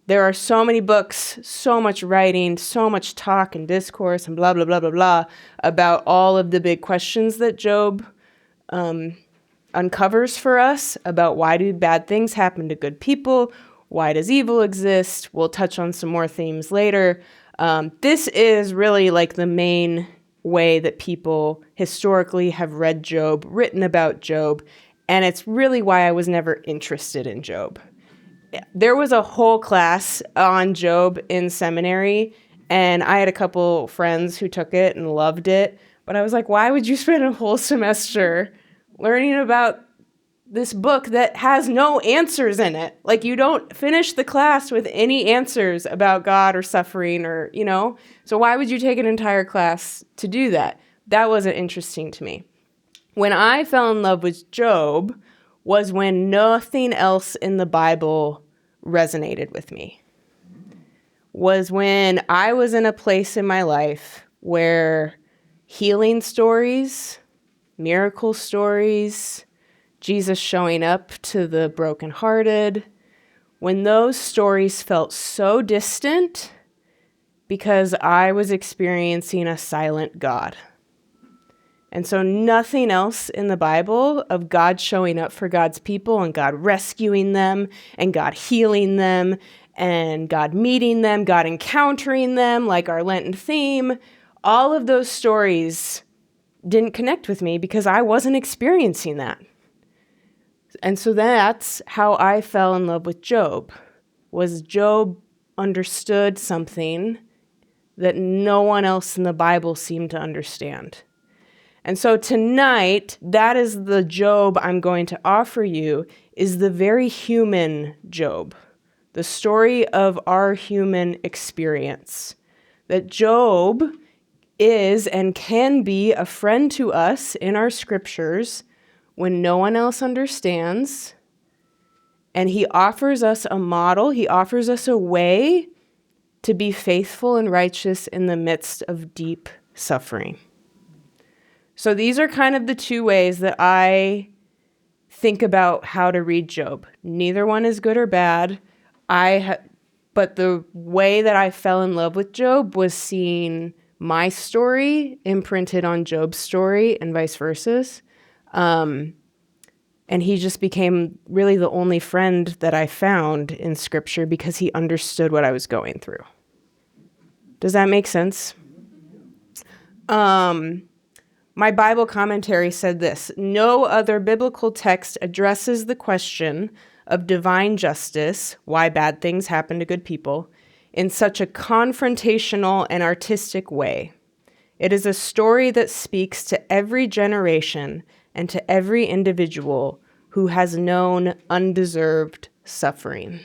There are so many books, so much writing, so much talk and discourse and blah, blah, blah, blah, blah about all of the big questions that Job uncovers for us about why do bad things happen to good people? Why does evil exist? We'll touch on some more themes later. This is really like the main way that people historically have read Job, written about Job, and it's really why I was never interested in Job. There was a whole class on Job in seminary, and I had a couple friends who took it and loved it, but I was like, why would you spend a whole semester learning about this book that has no answers in it? Like, you don't finish the class with any answers about God or suffering or, so why would you take an entire class to do that? That wasn't interesting to me. When I fell in love with Job was when nothing else in the Bible resonated with me. Was when I was in a place in my life where healing stories, miracle stories, Jesus showing up to the brokenhearted, when those stories felt so distant because I was experiencing a silent God. And so nothing else in the Bible of God showing up for God's people and God rescuing them and God healing them and God meeting them, God encountering them, like our Lenten theme, all of those stories didn't connect with me because I wasn't experiencing that. And so that's how I fell in love with Job, was Job understood something that no one else in the Bible seemed to understand. And so tonight, that is the Job I'm going to offer you, is the very human Job, the story of our human experience. That Job is and can be a friend to us in our scriptures when no one else understands. And he offers us a model, he offers us a way to be faithful and righteous in the midst of deep suffering. So these are kind of the two ways that I think about how to read Job. Neither one is good or bad. But the way that I fell in love with Job was seeing my story imprinted on Job's story and vice versa. And he just became really the only friend that I found in Scripture because he understood what I was going through. Does that make sense? My Bible commentary said this: no other biblical text addresses the question of divine justice, why bad things happen to good people, in such a confrontational and artistic way. It is a story that speaks to every generation and to every individual who has known undeserved suffering.